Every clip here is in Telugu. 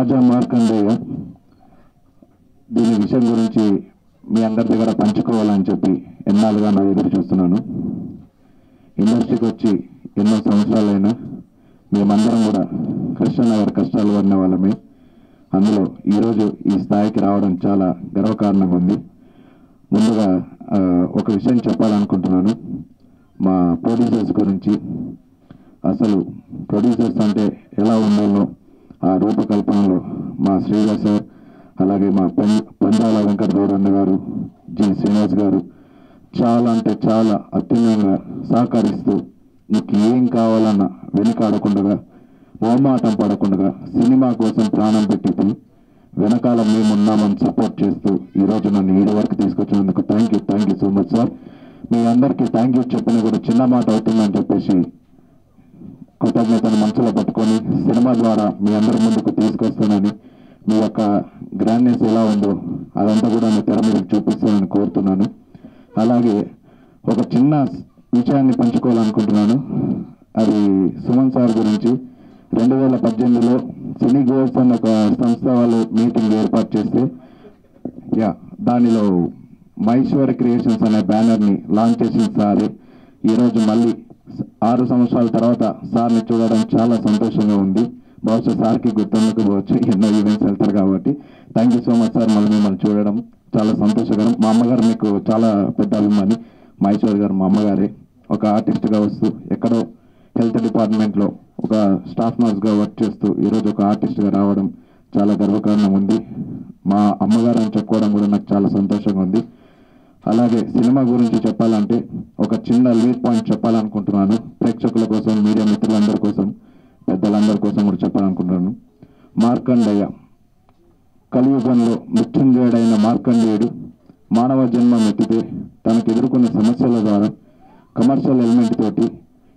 రాజా మార్కండేయ దీని విషయం గురించి మీ అందరి దగ్గర పంచుకోవాలని చెప్పి ఎన్నాళ్ళుగా నా ఎదురు చూస్తున్నాను. ఇండస్ట్రీకి వచ్చి ఎన్నో సంవత్సరాలైనా మేమందరం కూడా కృష్ణనగర్ కష్టాలు పడిన వాళ్ళమే. అందులో ఈరోజు ఈ స్థాయికి రావడం చాలా గర్వకారణంగా ఉంది. ముందుగా ఒక విషయం చెప్పాలనుకుంటున్నాను మా ప్రొడ్యూసర్స్ గురించి. అసలు ప్రొడ్యూసర్స్ అంటే ఎలా ఉండాలో ఆ రూపకల్పనలో మా శ్రీధర్ సార్, అలాగే మా పంజాల వెంకటరమణ గారు, జి శ్రీనివాస్ గారు చాలా అంటే చాలా అత్యున్నంగా సహకరిస్తూ నీకు ఏం కావాలన్నా వెనుకాడకుండా, మోమాటం పడకుండా సినిమా కోసం ప్రాణం పెట్టి వెనకాల మేమున్నామని సపోర్ట్ చేస్తూ ఈరోజు నన్ను ఈడు వరకు తీసుకొచ్చినందుకు thank you so much sir. మీ అందరికీ థ్యాంక్ యూ చెప్పిన కూడా చిన్న మాట అవుతుందని చెప్పేసి కృతజ్ఞతను మనసులో పట్టుకొని సినిమా ద్వారా మీ అందరి ముందుకు తీసుకొస్తానని, మీ యొక్క గ్రాండ్నెస్ ఎలా ఉందో అదంతా కూడా మీ తెర మీద చూపిస్తానని కోరుతున్నాను. అలాగే ఒక చిన్న విషయాన్ని పంచుకోవాలనుకుంటున్నాను. అది సుమన్ సార్ గురించి. 2018లో సినీ గోల్స్ అన్న ఒక సంస్థ వాళ్ళు మీటింగ్ ఏర్పాటు చేస్తే దానిలో మహేశ్వరి క్రియేషన్స్ అనే బ్యానర్ని లాంచ్ చేసిన సారే ఈరోజు మళ్ళీ 6 సంవత్సరాల తర్వాత సార్ని చూడడం చాలా సంతోషంగా ఉంది. బహుశా సార్కి గుర్తుండకపోవచ్చు, ఎన్నో ఈవెంట్స్ వెళ్తారు కాబట్టి. Thank you so much sir. మళ్ళీ మిమ్మల్ని చూడడం చాలా సంతోషకరం. మా అమ్మగారు మీకు చాలా పెద్ద అభిమాని. మహేశ్వరి గారు మా అమ్మగారే. ఒక ఆర్టిస్ట్గా వస్తూ ఎక్కడో హెల్త్ డిపార్ట్మెంట్లో ఒక స్టాఫ్ నర్స్గా వర్క్ చేస్తూ ఈరోజు ఒక ఆర్టిస్ట్గా రావడం చాలా గర్వకారణం ఉంది. మా అమ్మగారు అని చెప్పుకోవడం కూడా నాకు చాలా సంతోషంగా ఉంది. అలాగే సినిమా గురించి చెప్పాలంటే ఒక చిన్న లీడ్ పాయింట్ చెప్పాలనుకుంటున్నాను. ప్రేక్షకుల కోసం, మీడియా మిత్రులందరి కోసం, పెద్దలందరి కోసం కూడా చెప్పాలనుకుంటున్నాను. మార్కండేయ కలియుగంలో మృత్యుంజయుడైన మార్కండేయుడు మానవ జన్మ ఎత్తితే తనకు ఎదుర్కొన్న సమస్యల ద్వారా కమర్షియల్ ఎలిమెంట్ తోటి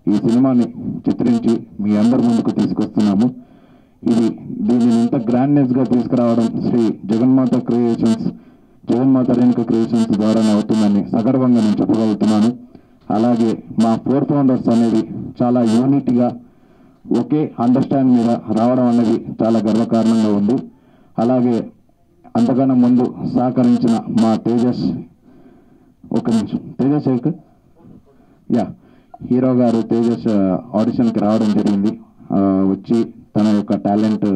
ఈ సినిమాని చిత్రించి మీ అందరి ముందుకు తీసుకొస్తున్నాము. దీనిని ఇంత గ్రాండ్నెస్గా తీసుకురావడం శ్రీ జగన్మాత రేణుక క్రియేషన్స్ ద్వారానే అవుతుందని సగర్వంగా నేను చెప్పగలుగుతున్నాను. అలాగే మా 4 ఫౌండర్స్ అనేది చాలా యూనిట్గా ఒకే అండర్స్టాండ్ మీద రావడం అనేది చాలా గర్వకారణంగా ఉంది. అలాగే అంతకన్నా ముందు సహకరించిన మా తేజస్ హీరో గారు తేజస్ ఆడిషన్కి రావడం జరిగింది. వచ్చి తన యొక్క టాలెంట్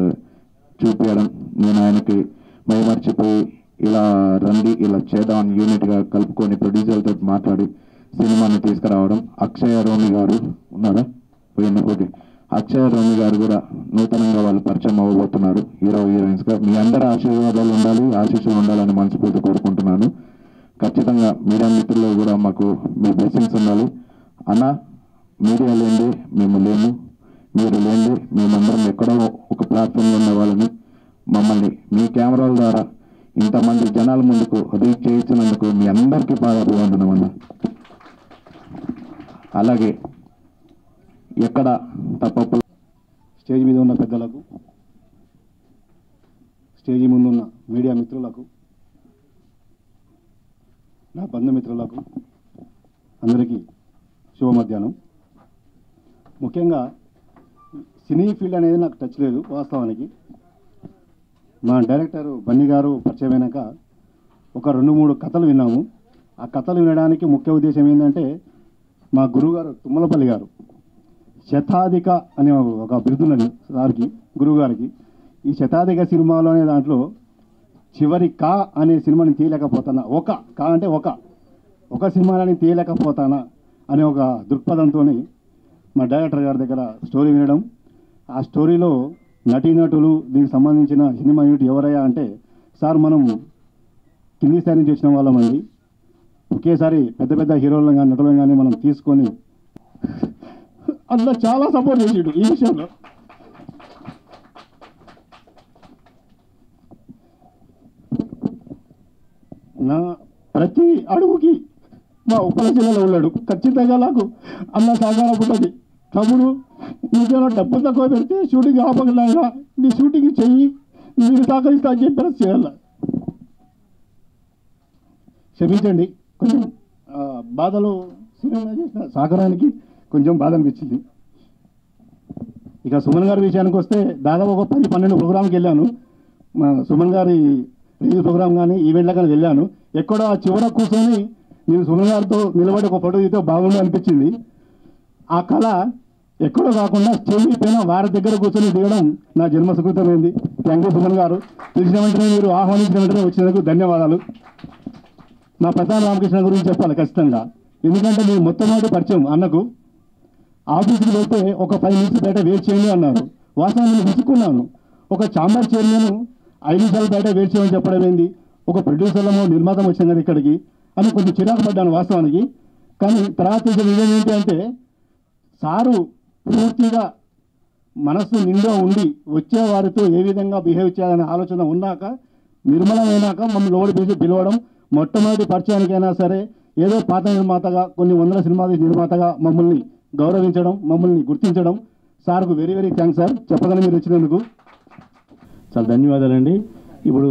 చూపించడం, నేను ఆయనకి మైమర్చిపోయి ఇలా రండి ఇలా చేద్దాం యూనిట్గా కలుపుకొని ప్రొడ్యూసర్తో మాట్లాడి సినిమాని తీసుకురావడం. అక్షయ రోమి గారు ఉన్నారా? ఓకే. అక్షయ రోమి గారు కూడా నూతనంగా వాళ్ళు పరిచయం అవ్వబోతున్నారు హీరోయిన్స్గా. మీ అందరి ఆశీర్వాదాలు ఉండాలి, ఆశీస్సులు ఉండాలని మనస్ఫూర్తి కోరుకుంటున్నాను. ఖచ్చితంగా మీడియా మిత్రులు కూడా మాకు మీ బ్లెస్సింగ్స్ ఉండాలి. అన్న, మీడియా లేండి మేము లేము, మీరు లేండి మేమందరం ఎక్కడో ఒక ప్లాట్ఫామ్లో ఉన్న వాళ్ళని మమ్మల్ని మీ కెమెరాల ద్వారా ఇంతమంది జనాల ముందుకు రీచ్ చేయించినందుకు మీ అందరికీ పాదాభివందనం అన్న. అలాగే ఎక్కడ తప్ప స్టేజ్ మీద ఉన్న పెద్దలకు, స్టేజీ ముందున్న మీడియా మిత్రులకు, నా బంధుమిత్రులకు అందరికీ శుభ మధ్యాహ్నం. ముఖ్యంగా సినీ ఫీల్డ్ అనేది నాకు టచ్ లేదు వాస్తవానికి. మా డైరెక్టర్ బన్నీ గారు పరిచయమైనాక ఒక 2-3 కథలు విన్నాము. ఆ కథలు వినడానికి ముఖ్య ఉద్దేశం ఏంటంటే మా గురువుగారు తుమ్మలపల్లి గారు శతాధిక అనే ఒక బిరుదున్నది సార్కి, గురువుగారికి. ఈ శతాధిక సినిమాలోనే దాంట్లో చివరి కా అనే సినిమాని తీయలేకపోతానా, ఒక సినిమాని తీయలేకపోతానా అనే ఒక దృక్పథంతో మా డైరెక్టర్ గారి దగ్గర స్టోరీ వినడం, ఆ స్టోరీలో నటీనటులు దీనికి సంబంధించిన సినిమా యూనిట్ ఎవరయ్యా అంటే, సార్ మనం కింది స్థాయి నుంచి వచ్చిన వాళ్ళమండి, ఒకేసారి పెద్ద పెద్ద హీరోలను కానీ నటులను కానీ మనం తీసుకొని అందులో చాలా సపోర్ట్ చేసాడు ఈ విషయంలో. నా ప్రతి అడుగుకి మా ఉప్పల జిల్లాలో ఉన్నాడు. ఖచ్చితంగా నాకు అన్న సహకారం ఉంటుంది. తమ్ముడు నీకేమో డబ్బు తక్కువ పెడితే షూటింగ్ ఆపగలరా, నీ షూటింగ్ చెయ్యి, మీరు సహకరిస్తా అని చెప్పి చేయాల. క్షమించండి, కొంచెం బాధలో సినిమా చేసిన సహకారానికి కొంచెం బాధ అనిపించింది. ఇక సుమన్ గారి విషయానికి వస్తే దాదాపు ఒక 10-12 ప్రోగ్రాంకి వెళ్ళాను. మా సుమన్ గారి రిలీజ్ ప్రోగ్రామ్ కానీ ఈవెంట్లో కానీ వెళ్ళాను. ఎక్కడో ఆ చివర కూర్చొని నేను సుమన్ గారితో నిలబడి ఒక ఫోటో తీస్తే బాగుంది అనిపించింది. ఆ కళ ఎక్కడో కాకుండా స్టేజ్ పైన వారి దగ్గర కూర్చొని దిగడం నా జన్మ సుకృతమైంది. థ్యాంక్ యూ సుమన్ గారు. పిలిచిన వెంటనే మీరు ఆహ్వానించిన వెంటనే వచ్చినందుకు ధన్యవాదాలు. మా ప్రధాన రామకృష్ణ గురించి చెప్పాలి ఖచ్చితంగా. ఎందుకంటే నేను మొట్టమొదటి పరిచయం అన్నకు. ఆఫీస్కి వెళ్తే ఒక 5 నిమిషాలు బయట వెయిట్ చేయండి అన్నారు. వాస్తవాన్ని నేను విసుక్కున్నాను. ఒక ఛాంబర్ చైర్మన్ 5 నిమిషాలు బయట వెయిట్ చేయమని చెప్పడం ఏంది, ఒక ప్రొడ్యూసర్లమో నిర్మాతం వచ్చిన కదా ఇక్కడికి అని కొంచెం చిరాకు పడ్డాను వాస్తవానికి. కానీ తర్వాత తెలిసిన విషయం ఏంటి అంటే సారు పూర్తిగా మనస్సు నిండా ఉండి వచ్చే వారితో ఏ విధంగా బిహేవ్ చేయాలనే ఆలోచన ఉన్నాక నిర్మలమైనాక మమ్మల్ని లోడి పిలిచి పిలవడం, మొట్టమొదటి పరిచయానికైనా సరే ఏదో పాత నిర్మాతగా కొన్ని వందల సినిమాల నిర్మాతగా మమ్మల్ని గౌరవించడం, మమ్మల్ని గుర్తించడం, సార్కు వెరీ వెరీ థ్యాంక్స్ సార్. చెప్పగానే మీరు వచ్చినందుకు చాలా ధన్యవాదాలండి. ఇప్పుడు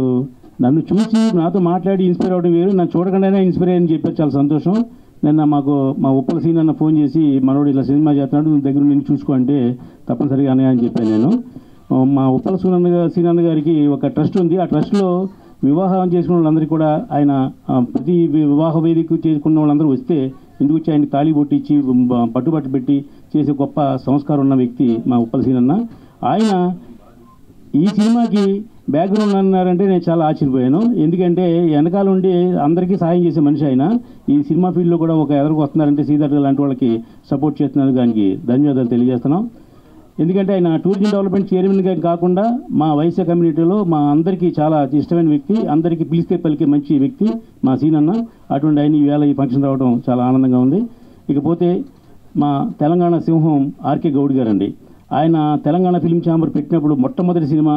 నన్ను చూసి నాతో మాట్లాడి ఇన్స్పైర్ అవ్వడం వేరు, నన్ను చూడకుండానే ఇన్స్పైర్ అయ్యని చెప్పారు. చాలా సంతోషం. నిన్న మాకు మా ఉప్పల సీన్ అన్న ఫోన్ చేసి మనోడు ఇలా సినిమా చేస్తున్నాడు, నువ్వు దగ్గర నుంచి చూసుకో అంటే తప్పనిసరిగా అనే అని చెప్పాను నేను. మా ఉప్పల సీనన్న గారికి ఒక ట్రస్ట్ ఉంది. ఆ ట్రస్ట్లో వివాహం చేసుకున్న వాళ్ళందరికీ కూడా ఆయన ప్రతి వివాహ వేదిక చేసుకున్న వాళ్ళందరూ వస్తే ఇంటికి వచ్చి ఆయనకి తాళి పొట్టించి పట్టుబట్టు పెట్టి చేసే గొప్ప సంస్కారం ఉన్న వ్యక్తి మా ఉప్పల సీనన్న. ఆయన ఈ సినిమాకి బ్యాక్గ్రౌండ్ అన్నారంటే నేను చాలా ఆశ్చర్యపోయాను. ఎందుకంటే వెనకాల ఉండి అందరికీ సాయం చేసే మనిషి ఆయన. ఈ సినిమా ఫీల్డ్లో కూడా ఒక ఎదరికి వస్తున్నారంటే శ్రీధర్ లాంటి వాళ్ళకి సపోర్ట్ చేస్తున్నారు. దానికి ధన్యవాదాలు తెలియజేస్తున్నాం. ఎందుకంటే ఆయన టూరిజం డెవలప్మెంట్ చైర్మన్గా కాకుండా మా వైశ్య కమ్యూనిటీలో మా అందరికీ చాలా ఇష్టమైన వ్యక్తి, అందరికీ పిలిస్తే పలికే మంచి వ్యక్తి మా సీనన్న. అటువంటి ఆయన ఈవేళ ఈ ఫంక్షన్ రావడం చాలా ఆనందంగా ఉంది. ఇకపోతే మా తెలంగాణ సింహం ఆర్కే గౌడ్ గారండి. ఆయన తెలంగాణ ఫిల్మ్ ఛాంబర్ పెట్టినప్పుడు మొట్టమొదటి సినిమా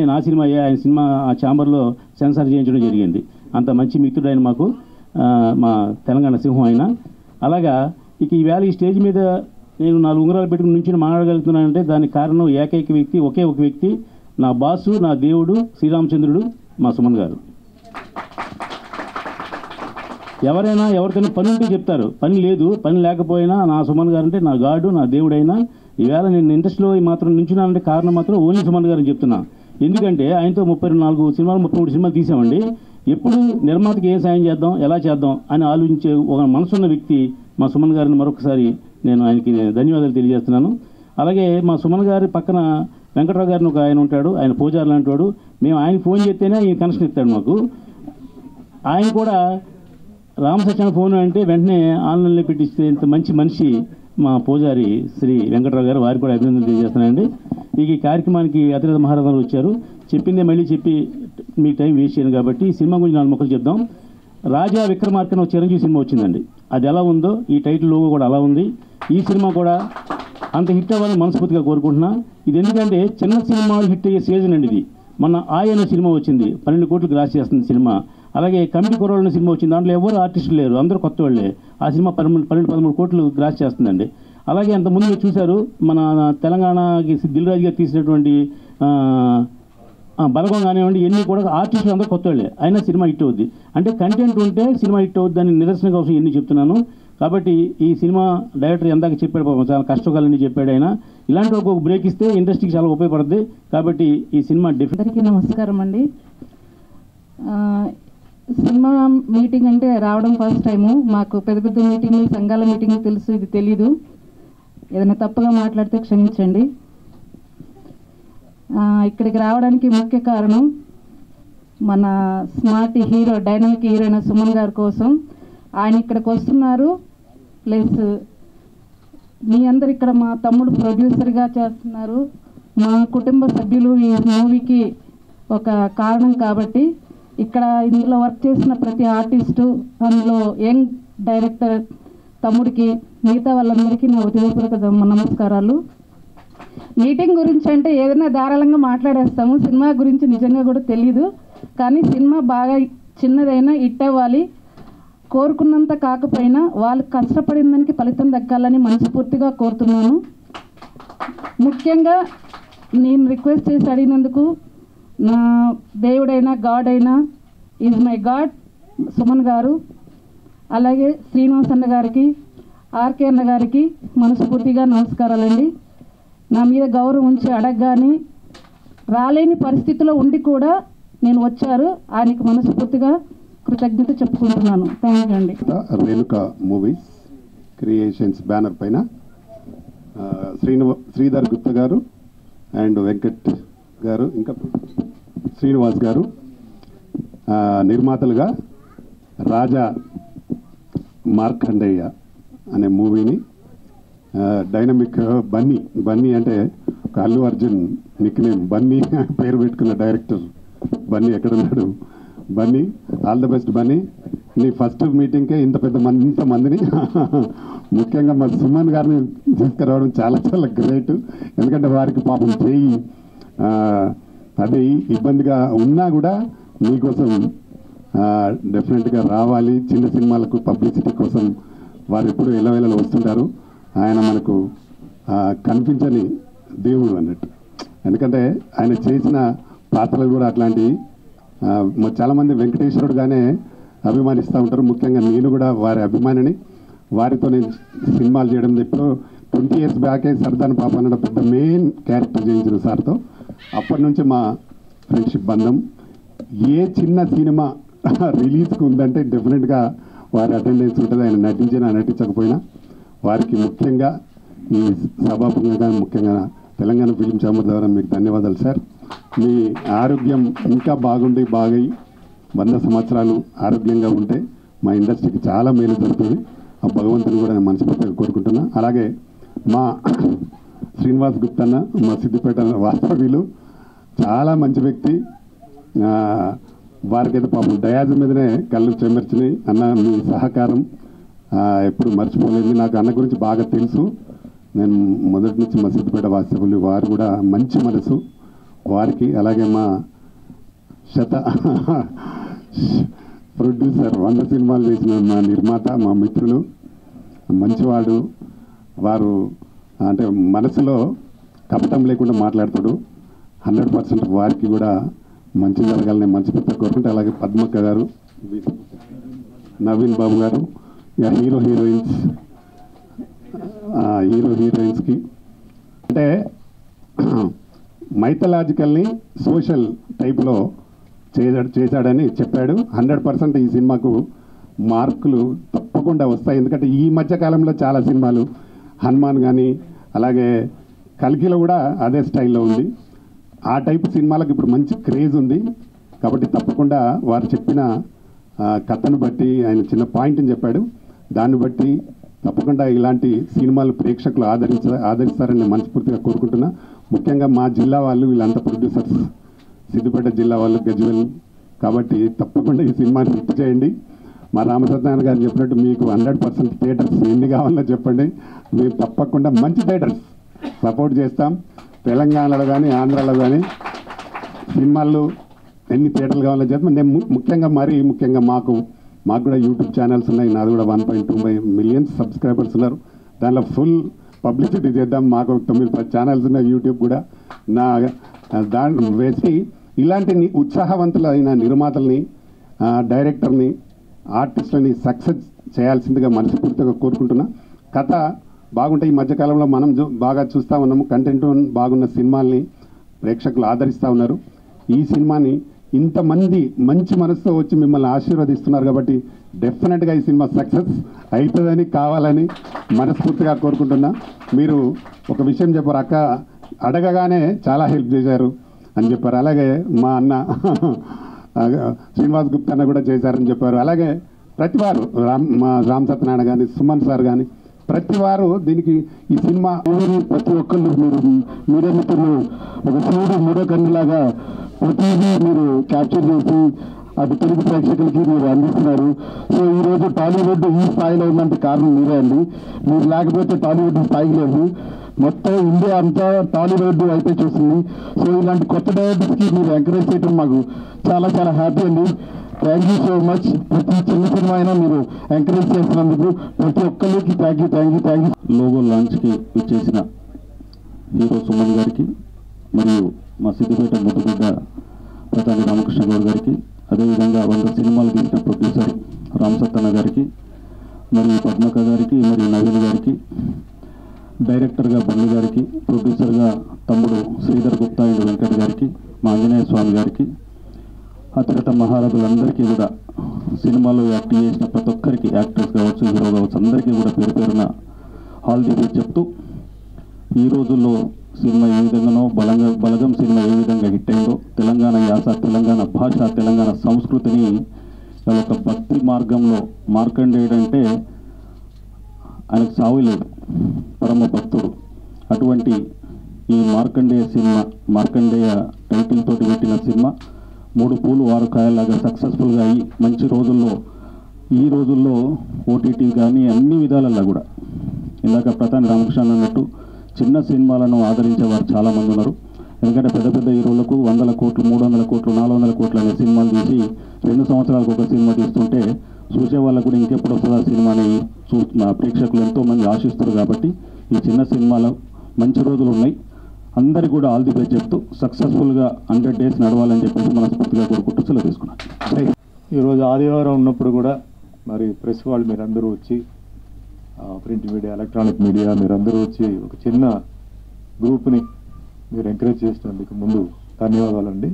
నా సినిమా ఆయన సినిమా ఆ ఛాంబర్లో సెన్సార్ చేయించడం జరిగింది. అంత మంచి మిత్రుడు ఆయన మాకు, మా తెలంగాణ సింహం ఆయన. అలాగా ఇక ఈవేళ ఈ స్టేజ్ మీద నేను 4 ఉంగరాలు పెట్టుకుని నుంచి మాట్లాడగలుగుతున్నానంటే దానికి కారణం ఏకైక వ్యక్తి, ఒకే ఒక వ్యక్తి, నా బాసు, నా దేవుడు శ్రీరామచంద్రుడు, మా సుమన్ గారు. ఎవరైనా ఎవరికైనా పని ఉంటే చెప్తారు, పని లేదు, పని లేకపోయినా నా సుమన్ గారు అంటే నా గాడు, నా దేవుడైనా. ఈవేళ నేను ఇండస్ట్రీలో మాత్రం నించున్నానంటే కారణం మాత్రం ఓన్లీ సుమన్ గారు అని చెప్తున్నా. ఎందుకంటే ఆయనతో 34 సినిమాలు 33 సినిమాలు తీసామండి. ఎప్పుడు నిర్మాతకి ఏ సాయం చేద్దాం, ఎలా చేద్దాం అని ఆలోచించే ఒక మనసున్న వ్యక్తి మా సుమన్ గారిని మరొకసారి నేను ఆయనకి ధన్యవాదాలు తెలియజేస్తున్నాను. అలాగే మా సుమన్ గారి పక్కన వెంకట్రావు గారిని ఒక ఆయన ఉంటాడు, ఆయన పూజారి లాంటి వాడు. మేము ఆయన ఫోన్ చేస్తేనే ఆయన కనెక్షన్ ఇస్తాడు మాకు. ఆయన కూడా రామసత్యాన ఫోన్ అంటే వెంటనే ఆన్లైన్లో పెట్టిస్తే ఇంత మంచి మనిషి మా పూజారి శ్రీ వెంకట్రావు గారు. వారికి కూడా అభినందనలు తెలియజేస్తున్నానండి. ఈ కార్యక్రమానికి అతిరథ మహారాజులు వచ్చారు. చెప్పిందే మళ్ళీ చెప్పి మీ టైం వేస్ట్ చేయను కాబట్టి ఈ సినిమా గురించి 4 ముక్కలు చెప్దాం. రాజా విక్రమార్కన్ ఒక చిరంజీవి సినిమా వచ్చిందండి. అది ఎలా ఉందో ఈ టైటిల్ లోగో కూడా అలా ఉంది. ఈ సినిమా కూడా అంత హిట్ అవ్వాలని మనస్ఫూర్తిగా కోరుకుంటున్నా. ఇది ఎందుకంటే చిన్న సినిమాలు హిట్ అయ్యే సీజన్ అండి ఇది. మొన్న ఆయన సినిమా వచ్చింది, 12 కోట్లు గ్రాస్ చేస్తుంది సినిమా. అలాగే కమిటీ కుర్రాళ్ళ సినిమా వచ్చింది, దాంట్లో ఎవరు ఆర్టిస్టులు లేరు, అందరూ కొత్త వాళ్ళే. ఆ సినిమా 12-13 కోట్లు గ్రాస్ చేస్తుందండి. అలాగే అంతకుముందు మీరు చూశారు మన తెలంగాణకి దిల్ రాజు గారు తీసినటువంటి బలగం కానివ్వండి, ఇవన్నీ కూడా ఆర్టిస్టులు అందరూ కొత్త వాళ్ళే, అయినా సినిమా హిట్ అవుద్ది. అంటే కంటెంట్ ఉంటే సినిమా హిట్ అవుద్ది దానికి నిదర్శనం కోసం ఎన్ని చెప్తున్నాను. కాబట్టి ఈ సినిమా డైరెక్టర్ ఎందాక చెప్పాడు, పాపం చాలా కష్టకాలని చెప్పాడు ఆయన. ఇలాంటి ఒక బ్రేక్ ఇస్తే ఇండస్ట్రీకి చాలా ఉపయోగపడుతుంది. కాబట్టి ఈ సినిమా అందరికీ నమస్కారం అండి. సినిమా మీటింగ్ అంటే రావడం ఫస్ట్ టైము. మాకు పెద్ద పెద్ద మీటింగ్లు, సంఘాల మీటింగ్లు తెలుసు, ఇది తెలీదు. ఏదైనా తప్పుగా మాట్లాడితే క్షమించండి. ఇక్కడికి రావడానికి ముఖ్య కారణం మన స్మార్ట్ హీరో, డైనమిక్ హీరో అయిన సుమన్ గారి కోసం. ఆయన ఇక్కడికి వస్తున్నారు, ప్లస్ మీ అందరు ఇక్కడ మా తమ్ముడు ప్రొడ్యూసర్గా చేస్తున్నారు. మా కుటుంబ సభ్యులు ఈ మూవీకి ఒక కారణం. కాబట్టి ఇక్కడ ఇందులో వర్క్ చేసిన ప్రతి ఆర్టిస్టు, అందులో యంగ్ డైరెక్టర్ తమ్ముడికి, మిగతా వాళ్ళందరికీ నా హృదయపూర్వక నమస్కారాలు. మీటింగ్ గురించి అంటే ఏదైనా ధారాళంగా మాట్లాడేస్తాము, సినిమా గురించి నిజంగా కూడా తెలీదు. కానీ సినిమా బాగా చిన్నదైనా హిట్ అవ్వాలి, కోరుకున్నంత కాకపోయినా వాళ్ళు కష్టపడిన దానికి ఫలితం దక్కాలని మనస్ఫూర్తిగా కోరుతున్నాను. ముఖ్యంగా నేను రిక్వెస్ట్ చేసి అడిగినందుకు నా దేవుడైనా గాడ్ అయినా ఈజ్ మై గాడ్ సుమన్ గారు, అలాగే శ్రీనివాస్ అన్న గారికి, ఆర్కే అన్న గారికి మనస్ఫూర్తిగా నమస్కారాలండి. నా మీద గౌరవం ఉంచి అడగగానే రాలేని పరిస్థితిలో ఉండి కూడా నేను వచ్చారు. ఆయనకి మనస్ఫూర్తిగా కృతజ్ఞత చెప్పుకుంటున్నాను. థ్యాంక్ యూ అండి. రేణుకా మూవీస్ క్రియేషన్స్ బ్యానర్ పైన శ్రీధర్ గుప్తా గారు అండ్ వెంకట్ గారు ఇంకా శ్రీనివాస్ గారు నిర్మాతలుగా రాజా మార్కండేయ అనే మూవీని డైనమిక్ బన్నీ అంటే ఒక అల్లు అర్జున్ నిక్నేమ్ బన్నీ పేరు పెట్టుకున్న డైరెక్టర్ బన్నీ ఎక్కడున్నాడు? Bunny, all the best Bunny. నీ ఫస్ట్ మీటింగ్కే ఇంతమందిని ముఖ్యంగా మా సుమన్ గారిని తీసుకురావడం చాలా చాలా గ్రేట్. ఎందుకంటే వారికి పాపం చేయి అది ఇబ్బందిగా ఉన్నా కూడా మీకోసం డెఫినెట్గా రావాలి. చిన్న సినిమాలకు పబ్లిసిటీ కోసం వారు ఎప్పుడు ఎల్లవేళలో వస్తుంటారు. ఆయన మనకు కనిపించని దేవుడు అన్నట్టు. ఎందుకంటే ఆయన చేసిన పాత్రలు కూడా అట్లాంటివి. చాలామంది వెంకటేశ్వరుడుగానే అభిమానిస్తూ ఉంటారు. ముఖ్యంగా నేను కూడా వారి అభిమానిని. వారితో నేను సినిమాలు చేయడం ఇప్పుడు 20 years బ్యాకే సర్దాన్ పాప అన్న పెద్ద మెయిన్ క్యారెక్టర్ చేయించిన సార్తో. అప్పటి నుంచి మా ఫ్రెండ్షిప్ బంధం. ఏ చిన్న సినిమా రిలీజ్కి ఉందంటే డెఫినెట్గా వారి అటెండెన్స్ ఉంటుంది. ఆయన నటించినా నటించకపోయినా వారికి ముఖ్యంగా ఈ సభాముఖంగా ముఖ్యంగా తెలంగాణ ఫిలిం ఛాంబర్ ద్వారా మీకు ధన్యవాదాలు సార్. మీ ఆరోగ్యం ఇంకా బాగుండి బాగై 100 సంవత్సరాలు ఆరోగ్యంగా ఉంటే మా ఇండస్ట్రీకి చాలా మేలు జరుగుతుంది. ఆ భగవంతుని కూడా నేను మనస్ఫూర్తిగా కోరుకుంటున్నా. అలాగే మా శ్రీనివాస్ గుప్తన్న మా సిద్దిపేట వాస్తవ్యులు చాలా మంచి వ్యక్తి. వారికైతే పాపం డయాజ్ మీదనే కళ్ళు చెమర్చినాయి. అన్న మీ సహకారం ఎప్పుడు మర్చిపోలేదు. నాకు అన్న గురించి బాగా తెలుసు. నేను మొదటి నుంచి మా సిద్దిపేట వాస్తవ్యులు వారు కూడా మంచి మనసు వారికి. అలాగే మా ప్రొడ్యూసర్ 100 సినిమాలు చేసిన మా నిర్మాత మా మిత్రులు మంచివాడు. వారు అంటే మనసులో కపటం లేకుండా మాట్లాడతాడు. 100% వారికి కూడా మంచి జరగాలని మనస్ఫూర్తిగా కోరుకుంటే, అలాగే పద్మక్క గారు, నవీన్ బాబు గారు, హీరోయిన్స్కి అంటే మైథలాజికల్ని సోషల్ టైప్లో చేశాడని చెప్పాడు. 100% ఈ సినిమాకు మార్కులు తప్పకుండా వస్తాయి. ఎందుకంటే ఈ మధ్యకాలంలో చాలా సినిమాలు హనుమాన్ కానీ అలాగే కల్కిలో కూడా అదే స్టైల్లో ఉంది. ఆ టైప్ సినిమాలకు ఇప్పుడు మంచి క్రేజ్ ఉంది. కాబట్టి తప్పకుండా వారు చెప్పిన కథను బట్టి ఆయన చిన్న పాయింట్ని చెప్పాడు. దాన్ని బట్టి తప్పకుండా ఇలాంటి సినిమాలు ప్రేక్షకులు ఆదరిస్తారని నేను మనస్ఫూర్తిగా కోరుకుంటున్నా. ముఖ్యంగా మా జిల్లా వాళ్ళు వీళ్ళంతా ప్రొడ్యూసర్స్, సిద్దిపేట జిల్లా వాళ్ళు, గజ్వెల్. కాబట్టి తప్పకుండా ఈ సినిమాని హిట్ చేయండి. మా రామసత్యనారాయణ గారు చెప్పినట్టు మీకు 100% థియేటర్స్ ఎన్ని కావాలో చెప్పండి. మేము తప్పకుండా మంచి థియేటర్స్ సపోర్ట్ చేస్తాం. తెలంగాణలో కానీ ఆంధ్రాలో కానీ సినిమాల్లో ఎన్ని థియేటర్లు కావాలో చెప్పి నేను ముఖ్యంగా మాకు కూడా యూట్యూబ్ ఛానల్స్ ఉన్నాయి. నాది కూడా 1.2 million సబ్స్క్రైబర్స్ ఉన్నారు. దానిలో ఫుల్ పబ్లిసిటీ చేద్దాం. మాకు 9-10 ఛానల్స్ ఉన్నాయి యూట్యూబ్ కూడా. దాన్ని వేసి ఇలాంటి ఉత్సాహవంతులైన నిర్మాతల్ని, డైరెక్టర్ని, ఆర్టిస్టులని సక్సెస్ చేయాల్సిందిగా మనస్ఫూర్తిగా కోరుకుంటున్నా. కథ బాగుంటే ఈ మధ్యకాలంలో మనం బాగా చూస్తూ ఉన్నాము. కంటెంట్ బాగున్న సినిమాల్ని ప్రేక్షకులు ఆదరిస్తూ ఉన్నారు. ఈ సినిమాని ఇంతమంది మంచి మనసుతో వచ్చి మిమ్మల్ని ఆశీర్వదిస్తున్నారు. కాబట్టి డెఫినెట్గా ఈ సినిమా సక్సెస్ అవుతుందని కావాలని మనస్ఫూర్తిగా కోరుకుంటున్నా. మీరు ఒక విషయం చెప్పారు, అక్క అడగగానే చాలా హెల్ప్ చేశారు అని చెప్పారు. అలాగే మా అన్న శ్రీనివాస్ గుప్తా అన్న కూడా చేశారని చెప్పారు. అలాగే ప్రతివారు మా రామ్ సత్యనారాయణ కానీ, సుమన్ సార్ కానీ ప్రతివారు దీనికి ఈ సినిమా ప్రతి ఒక్కళ్ళు మీడియా మిత్రులు ఒక శివుడు మూడో కన్నులాగా ప్రతిదీ మీరు క్యాప్చర్ చేసి అది తెలుగు ప్రేక్షకులకి మీరు అందిస్తున్నారు. సో ఈరోజు టాలీవుడ్ ఈ స్థాయిలో ఉన్నంత కారణం మీరే అండి. మీరు లేకపోతే టాలీవుడ్ స్థాయికి లేదు. మొత్తం ఇండియా అంతా టాలీవుడ్ అయితే చూస్తుంది. సో ఇలాంటి కొత్త డైరెక్టర్స్కి మీరు ఎంకరేజ్ చేయడం మాకు చాలా చాలా హ్యాపీ అండి. Thank you so much. ప్రతి చిన్న సినిమా అయినా మీరు ఎంకరేజ్ చేస్తున్నందుకు ప్రతి ఒక్కరికి థ్యాంక్ యూ. లోగో లాంచ్కి వచ్చేసిన హీరో సుమన్ గారికి, మరియు మా సిద్దిపేట ముద్దుగుడ్డ ప్రతాని రామకృష్ణ గౌడ్ గారికి, అదేవిధంగా 100 సినిమాలు తీసిన ప్రొడ్యూసర్ రామ్ సత్తన్న గారికి, మరియు పద్మక గారికి, మరియు నవీన్ గారికి, డైరెక్టర్గా బల్లి గారికి, ప్రొడ్యూసర్గా తమ్ముడు శ్రీధర్ గుప్తా అండ్ వెంకట్ గారికి, మా ఆంజనేయ స్వామి గారికి, అతిరథ మహారథులందరికీ కూడా, సినిమాలో యాక్టింగ్ చేసిన ప్రతి ఒక్కరికి, యాక్టర్స్ కావచ్చు, హీరో కావచ్చు, అందరికీ కూడా పేరు పేరున ఆల్ ది బెస్ట్ చెప్తూ, ఈ రోజుల్లో సినిమా ఏ విధంగానో బలగం సినిమా ఏ విధంగా హిట్ అయిందో, తెలంగాణ యాస, తెలంగాణ భాష, తెలంగాణ సంస్కృతిని ఒక భక్తి మార్గంలో, మార్కండేయుడు అంటే ఆయనకు సావు లేదు, పరమ భక్తుడు. అటువంటి ఈ మార్కండేయ సినిమా, మార్కండేయ టైటిల్ తోటి పెట్టిన సినిమా 3 పూలు 6 కాయలాగా సక్సెస్ఫుల్గా అయ్యి మంచి రోజుల్లో, ఈ రోజుల్లో ఓటీటీ కానీ అన్ని విధాలల్లో కూడా, ఇందాక ప్రధాని రామకృష్ణ అన్నట్టు చిన్న సినిమాలను ఆదరించేవారు చాలామంది ఉన్నారు. ఎందుకంటే పెద్ద పెద్ద హీరోలకు 100 కోట్లు, 300 కోట్లు, 400 కోట్లు అనే సినిమాలు తీసి 2 సంవత్సరాలకు ఒక సినిమా తీస్తుంటే చూసే వాళ్ళకు కూడా ఇంకెప్పుడు వస్తుంది ఆ సినిమాని చూస్తున్న ప్రేక్షకులు ఎంతోమంది ఆశిస్తారు. కాబట్టి ఈ చిన్న సినిమాలో మంచి రోజులు ఉన్నాయి. అందరికీ కూడా ఆల్ ది బెస్ట్ చెప్తూ సక్సెస్ఫుల్గా 100 days నడవాలని చెప్పేసి మనస్ఫూర్తిగా కోరుకుంటూ సెలవు తీసుకున్నాను. ఈరోజు ఆదివారం ఉన్నప్పుడు కూడా మరి ప్రెస్ వాళ్ళు మీరందరూ వచ్చి, ప్రింట్ మీడియా, ఎలక్ట్రానిక్ మీడియా మీరందరూ వచ్చి ఒక చిన్న గ్రూప్ని మీరు ఎంకరేజ్ చేసినందుకు ముందు ధన్యవాదాలండి.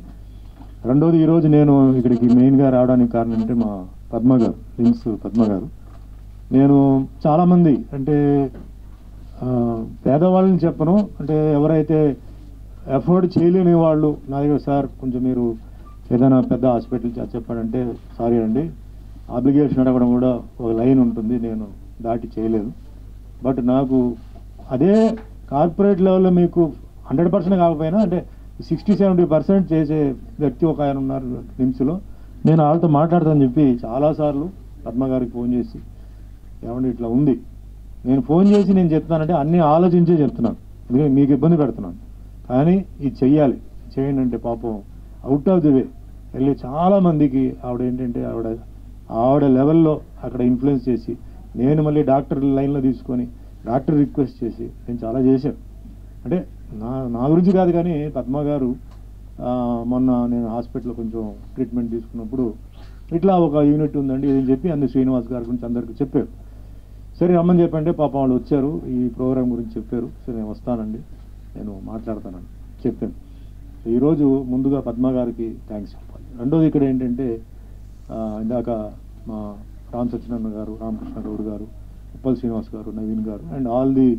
రెండోది, ఈరోజు నేను ఇక్కడికి మెయిన్గా రావడానికి కారణం అంటే మా పద్మ గారు, లింక్స్ పద్మ గారు. నేను చాలామంది అంటే పేదవాళ్ళని చెప్పను, అంటే ఎవరైతే ఎఫోర్డ్ చేయలేని వాళ్ళు నా దగ్గర, సార్ కొంచెం మీరు ఏదైనా పెద్ద హాస్పిటల్ చెప్పాడంటే, సారీ అండి, అప్లికేషన్ అడగడం కూడా ఒక లైన్ ఉంటుంది, నేను దాటి చేయలేదు. బట్ నాకు అదే కార్పొరేట్ లెవెల్లో మీకు 100% కాకపోయినా అంటే 60-70% చేసే వ్యక్తి ఒక ఆయన ఉన్నారు నిమ్స్లో. నేను వాళ్ళతో మాట్లాడతానని చెప్పి చాలాసార్లు పద్మ గారికి ఫోన్ చేసి, ఏమంటే ఇట్లా ఉంది, నేను ఫోన్ చేసి నేను చెప్తానంటే అన్నీ ఆలోచించే చెప్తున్నాను, ఎందుకంటే మీకు ఇబ్బంది పెడుతున్నాను, కానీ ఇది చెయ్యాలి, చేయండి అంటే పాపం అవుట్ ఆఫ్ ది వే వెళ్ళి చాలామందికి ఆవిడ ఏంటంటే ఆవిడ లెవెల్లో అక్కడ ఇన్ఫ్లుయెన్స్ చేసి, నేను మళ్ళీ డాక్టర్ లైన్లో తీసుకొని డాక్టర్ రిక్వెస్ట్ చేసి నేను చాలా చేశాను. అంటే నా గురించి కాదు, కానీ పద్మ గారు మొన్న నేను హాస్పిటల్లో కొంచెం ట్రీట్మెంట్ తీసుకున్నప్పుడు ఇట్లా ఒక యూనిట్ ఉందండి ఇది చెప్పి అన్ని శ్రీనివాస్ గారి గురించి అందరికీ చెప్పారు. సరే రమ్మని చెప్పండి, పాపం వాళ్ళు వచ్చారు, ఈ ప్రోగ్రామ్ గురించి చెప్పారు. సరే నేను వస్తానండి, నేను మాట్లాడతానండి చెప్పాను. ఈరోజు ముందుగా పద్మ గారికి థ్యాంక్స్ చెప్పాలి. రెండోది ఇక్కడ ఏంటంటే ఇందాక మా రామ్ సత్యనారాయణ గారు, రామకృష్ణ గౌడ్ గారు, ఉప్పల్ శ్రీనివాస్ గారు, నవీన్ గారు and all the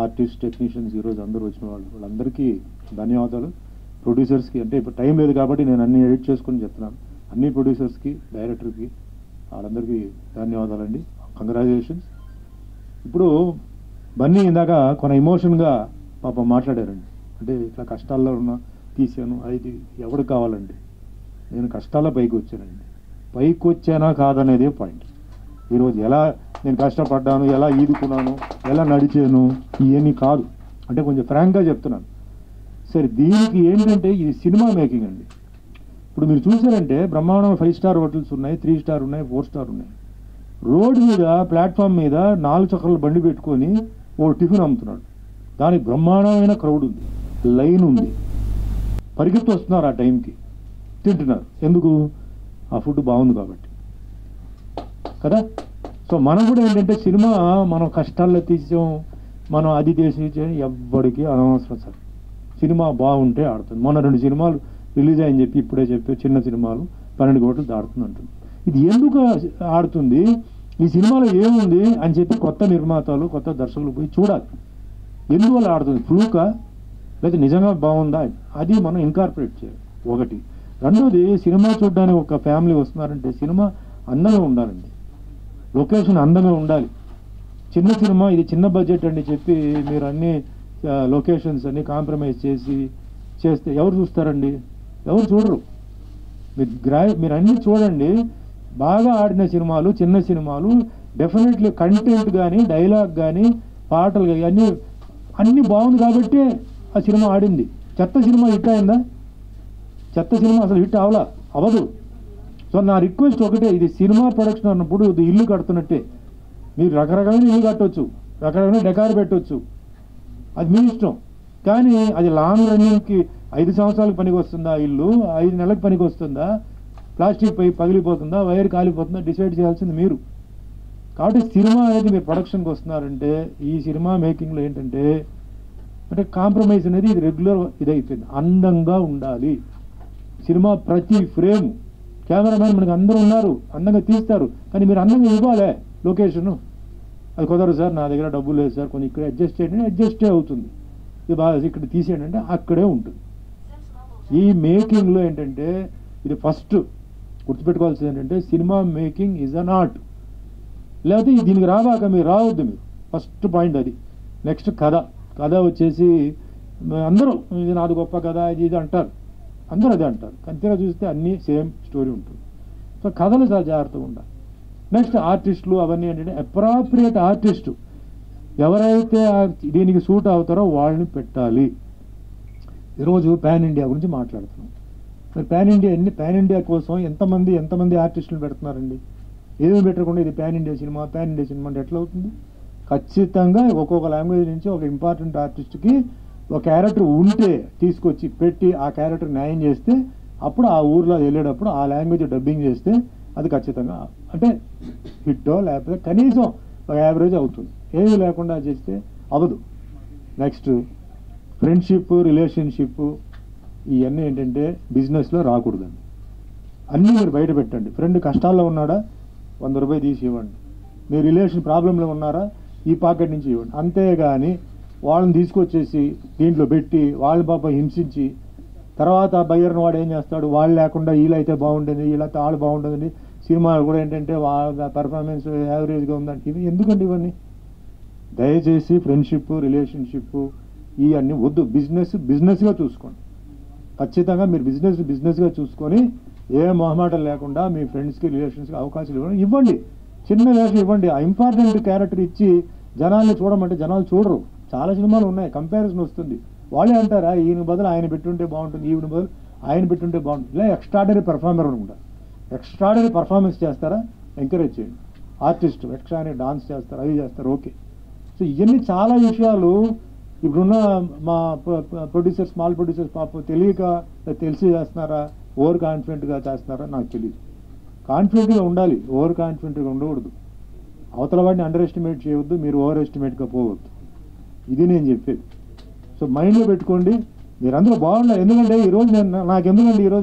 artist, technicians ఈరోజు అందరూ వచ్చిన వాళ్ళందరికీ ధన్యవాదాలు. ప్రొడ్యూసర్స్కి అంటే ఇప్పుడు టైం లేదు కాబట్టి నేను అన్ని ఎడిట్ చేసుకొని చెప్తున్నాను, అన్ని ప్రొడ్యూసర్స్కి, డైరెక్టర్కి, వాళ్ళందరికీ ధన్యవాదాలండి, కంగ్రాచులేషన్స్. ఇప్పుడు బన్నీ ఇందాక కొన్ని ఎమోషన్గా పాపం మాట్లాడారండి, అంటే ఇట్లా కష్టాల్లో ఉన్న తీసాను, అది ఎవరికి కావాలండి, నేను కష్టాల్లో పైకి వచ్చానండి, పైకి వచ్చానా కాదనేదే పాయింట్. ఈరోజు ఎలా నేను కష్టపడ్డాను, ఎలా ఈదుకున్నాను, ఎలా నడిచాను, ఇవన్నీ కాదు, అంటే కొంచెం ఫ్రాంక్గా చెప్తున్నాను. సరే దీనికి ఏంటంటే ఇది సినిమా మేకింగ్ అండి. ఇప్పుడు మీరు చూసారంటే బ్రహ్మాండం 5 స్టార్ హోటల్స్ ఉన్నాయి, 3 స్టార్ ఉన్నాయి, 4 స్టార్ ఉన్నాయి. రోడ్డు మీద ప్లాట్ఫామ్ మీద 4 చక్రాల బండి పెట్టుకొని ఓ టిఫిన్ అమ్ముతున్నాడు, దానికి బ్రహ్మాండమైన క్రౌడ్ ఉంది, లైన్ ఉంది, పరిగెత్తు వస్తున్నారు, ఆ టైంకి తింటున్నారు. ఎందుకు? ఆ ఫుడ్ బాగుంది కాబట్టి కదా. సో మనం కూడా ఏంటంటే సినిమా మనం కష్టాల్లో తీసాం, మనం అది చేసి ఎవ్వడికి అనవసరం సార్. సినిమా బాగుంటే ఆడుతుంది. మొన్న 2 సినిమాలు రిలీజ్ అయ్యని చెప్పి ఇప్పుడే చెప్పి చిన్న సినిమాలు 12 కోట్లు దాడుతుంది అంటుంది. ఇది ఎందుకు ఆడుతుంది, ఈ సినిమాలో ఏముంది అని చెప్పి కొత్త నిర్మాతలు, కొత్త దర్శకులు పోయి చూడాలి, ఎందువల్ల ఆడుతుంది, ఫ్లూకా లేదా నిజంగా బాగుందా, అది మనం ఇన్కార్పొరేట్ చేయాలి ఒకటి. రెండోది, సినిమా చూడడానికి ఒక ఫ్యామిలీ వస్తున్నారంటే సినిమా అందంగా ఉండాలండి, లొకేషన్ అందంగా ఉండాలి. చిన్న సినిమా, ఇది చిన్న బడ్జెట్ అండి చెప్పి మీరు అన్ని లొకేషన్స్ అన్ని కాంప్రమైజ్ చేస్తే ఎవరు చూస్తారండి? ఎవరు చూడరు. మీరు అన్నీ చూడండి, బాగా ఆడిన సినిమాలు, చిన్న సినిమాలు డెఫినెట్లీ కంటెంట్ కానీ, డైలాగ్ కానీ, పాటలు కానీ అన్నీ బాగుంది కాబట్టి ఆ సినిమా ఆడింది. చెత్త సినిమా హిట్ అయిందా? చెత్త సినిమా అసలు హిట్ అవ్వదు. సో నా రిక్వెస్ట్ ఒకటే, ఇది సినిమా ప్రొడక్షన్ అన్నప్పుడు ఇది ఇల్లు కడుతున్నట్టే. మీరు రకరకాలైన ఇల్లు కట్టవచ్చు, రకరకాల డెకార్ పెట్టవచ్చు, అది మీ ఇష్టం. కానీ అది లాంగ్ రన్నింగ్కి 5 సంవత్సరాలకు పనికి వస్తుందా ఇల్లు, 5 నెలలకు పనికి వస్తుందా, ప్లాస్టిక్ పై పగిలిపోతుందా, వైర్ కాలిపోతుందా, డిసైడ్ చేయాల్సింది మీరు. కాబట్టి సినిమా అనేది మీరు ప్రొడక్షన్కి వస్తున్నారంటే ఈ సినిమా మేకింగ్లో ఏంటంటే అంటే కాంప్రమైజ్ అనేది ఇది రెగ్యులర్ ఇదైపోయింది. అందంగా ఉండాలి సినిమా, ప్రతి ఫ్రేమ్ కెమెరామ్యాన్ మనకి అందరూ ఉన్నారు, అందంగా తీస్తారు, కానీ మీరు అందంగా ఇవ్వాలి. లొకేషను అది కుదరదు సార్, నా దగ్గర డబ్బులు లేదు సార్, కొంచెం ఇక్కడ అడ్జస్ట్ చేయండి, అడ్జస్టే అవుతుంది. ఇది బాగా ఇక్కడ తీసేయండి అంటే అక్కడే ఉంటుంది. ఈ మేకింగ్లో ఏంటంటే ఇది ఫస్ట్ గుర్తుపెట్టుకోవాల్సింది ఏంటంటే cinema making is an art. లేకపోతే దీనికి రావాక మీరు రావద్దు. మీరు ఫస్ట్ పాయింట్ అది. నెక్స్ట్ కథ వచ్చేసి అందరూ ఇది నాది గొప్ప కథ ఇది అంటారు, అందరూ అదే అంటారు, కంటిగా చూస్తే అన్నీ సేమ్ స్టోరీ ఉంటుంది. సో కథలు చాలా జాగ్రత్తగా ఉండాలి. నెక్స్ట్ ఆర్టిస్టులు అవన్నీ ఏంటంటే అప్రాప్రియేట్ ఆర్టిస్టు ఎవరైతే దీనికి సూట్ అవుతారో వాళ్ళని పెట్టాలి. ఈరోజు పాన్ ఇండియా గురించి మాట్లాడుతున్నాం. మరి పాన్ ఇండియా కోసం ఎంతమంది ఆర్టిస్టులు పెడుతున్నారండి? ఏమేమి పెట్టకుండా ఇది పాన్ ఇండియా సినిమా అంటే ఎట్లా అవుతుంది? ఖచ్చితంగా ఒక్కొక్క లాంగ్వేజ్ నుంచి ఒక ఇంపార్టెంట్ ఆర్టిస్ట్కి ఒక క్యారెక్టర్ ఉంటే తీసుకొచ్చి పెట్టి ఆ క్యారెక్టర్ న్యాయం చేస్తే అప్పుడు ఆ ఊర్లో వెళ్ళేటప్పుడు ఆ లాంగ్వేజ్ డబ్బింగ్ చేస్తే అది ఖచ్చితంగా అంటే హిట్టో లేకపోతే కనీసం ఒక యావరేజ్ అవుతుంది. ఏది లేకుండా చేస్తే అవ్వదు. నెక్స్ట్ ఫ్రెండ్షిప్, రిలేషన్షిప్ ఇవన్నీ ఏంటంటే బిజినెస్లో రాకూడదండి. అన్నీ మీరు బయట పెట్టండి. ఫ్రెండ్ కష్టాల్లో ఉన్నాడా 100 రూపాయలు తీసి ఇవ్వండి. మీ రిలేషన్ ప్రాబ్లంలో ఉన్నారా ఈ పాకెట్ నుంచి ఇవ్వండి. అంతేగాని వాళ్ళని తీసుకొచ్చేసి దీంట్లో పెట్టి వాళ్ళ పాప హింసించి తర్వాత బయ్యర్ని వాడు ఏం చేస్తాడు, వాళ్ళు లేకుండా వీళ్ళైతే బాగుంటుంది, వీళ్ళైతే వాళ్ళు బాగుంటుందండి. సినిమా కూడా ఏంటంటే వాళ్ళ పెర్ఫార్మెన్స్ యావరేజ్గా ఉందంటే ఇవి ఎందుకండి ఇవన్నీ? దయచేసి ఫ్రెండ్షిప్, రిలేషన్షిప్ ఇవన్నీ వద్దు. బిజినెస్గా చూసుకోండి. ఖచ్చితంగా మీరు బిజినెస్గా చూసుకొని ఏ మొహమాటం లేకుండా మీ ఫ్రెండ్స్కి, రిలేషన్స్కి అవకాశాలు ఇవ్వండి. చిన్న వేషం ఇవ్వండి. ఆ ఇంపార్టెంట్ క్యారెక్టర్ ఇచ్చి జనాల్ని చూడమంటే జనాలు చూడరు. చాలా సినిమాలు ఉన్నాయి, కంపారిజన్ వస్తుంది. వాళ్ళే అంటారా ఈయన బదులు ఆయన పెట్టుంటే బాగుంటుంది, ఈయన బదులు ఆయన పెట్టుంటే బాగుంటుంది. ఇలా ఎక్స్ట్రాడనరీ పెర్ఫార్మర్ అనుకుంటా. ఎక్స్ట్రాడనరీ పర్ఫార్మెన్స్ చేస్తారా, ఎంకరేజ్ చేయండి. ఆర్టిస్ట్ ఎక్స్ట్రాడనరీ డాన్స్ చేస్తారు, అవి చేస్తారు, ఓకే. సో ఇవన్నీ చాలా విషయాలు ఇప్పుడున్న మా ప్రొడ్యూసర్స్, స్మాల్ ప్రొడ్యూసర్స్ పాపం తెలియక తెలిసి చేస్తున్నారా, ఓవర్ కాన్ఫిడెంట్గా చేస్తున్నారా నాకు తెలియదు. కాన్ఫిడెంట్గా ఉండాలి, ఓవర్ కాన్ఫిడెంట్గా ఉండకూడదు. అవతల వాడిని అండర్ ఎస్టిమేట్ చేయవద్దు, మీరు ఓవర్ ఎస్టిమేట్గా పోవద్దు. ఇది నేను చెప్పేది. సో మైండ్లో పెట్టుకోండి. మీరందరూ బాగుండాలి. ఎందుకంటే ఈరోజు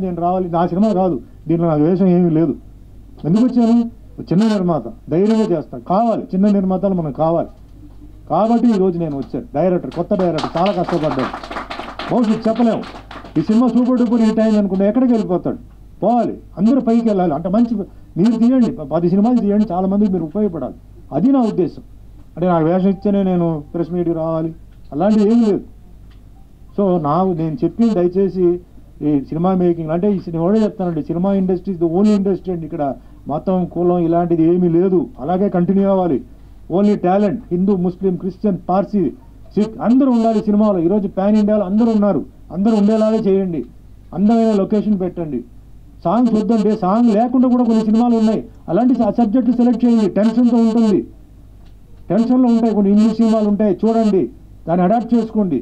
నేను రావాలి, నా సినిమా రాదు, దీంట్లో నాకు వేషం ఏమీ లేదు. ఎందుకు వచ్చాను? చిన్న నిర్మాత, ధైర్యంగా చేస్తాను. కావాలి, చిన్న నిర్మాతలు మనకు కావాలి కాబట్టి ఈరోజు నేను వచ్చాను. కొత్త డైరెక్టర్ చాలా కష్టపడ్డాడు. భవిష్యత్తు చెప్పలేము. ఈ సినిమా సూపర్ డూపర్ హిట్ అయింది అనుకుంటే ఎక్కడికి వెళ్ళిపోతాడు? పోవాలి, అందరూ పైకి వెళ్ళాలి. అంటే మంచి మీరు తీయండి, 10 సినిమాలు తీయండి, చాలా మందికి మీరు ఉపయోగపడాలి. అది నా ఉద్దేశం. అంటే నాకు వేషం ఇస్తేనే నేను ప్రెస్ మీడియా రావాలి అలాంటిది ఏం లేదు. సో నేను చెప్పింది దయచేసి ఈ సినిమా మేకింగ్ అంటే నేను కూడా చెప్తానండి, cinema industry is the only industry అండి. ఇక్కడ మతం, కులం ఇలాంటిది ఏమీ లేదు. అలాగే కంటిన్యూ అవ్వాలి. ఓన్లీ టాలెంట్, హిందూ, ముస్లిం, క్రిస్టియన్, పార్సీ, సిక్ అందరూ ఉండాలి సినిమాలో. ఈరోజు పాన్ ఇండియాలో అందరూ ఉన్నారు, అందరూ ఉండేలాగే చేయండి. అందమైన లొకేషన్ పెట్టండి. సాంగ్స్ వద్దండి, సాంగ్ లేకుండా కూడా కొన్ని సినిమాలు ఉన్నాయి. అలాంటి సబ్జెక్టులు సెలెక్ట్ చేయండి. టెన్షన్తో ఉంటుంది, టెన్షన్లో ఉంటాయి, కొన్ని ఇంగ్లీష్ సినిమాలు ఉంటాయి, చూడండి, దాన్ని అడాప్ట్ చేసుకోండి.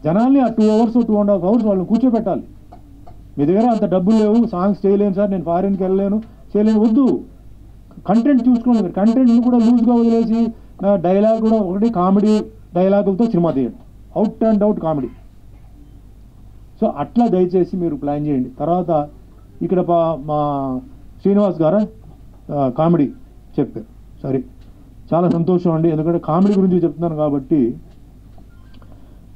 జనాల్ని ఆ 2 hours 2.5 hours వాళ్ళని కూర్చోబెట్టాలి. మీ దగ్గర అంత డబ్బులు లేవు, సాంగ్స్ చేయలేను సార్, నేను ఫారిన్కి వెళ్ళలేను, చేయలేను, వద్దు. కంటెంట్ చూసుకోండి. మీరు కంటెంట్ని కూడా లూజ్గా వదిలేసి డైలాగ్ కూడా ఒకటి కామెడీ డైలాగులతో సినిమా తీయండి, out and out comedy. So అట్లా దయచేసి మీరు ప్లాన్ చేయండి. తర్వాత ఇక్కడ మా శ్రీనివాస్ గారు కామెడీ చెప్పారు, సరే చాలా సంతోషం అండి. ఎందుకంటే కామెడీ గురించి చెప్తున్నాను కాబట్టి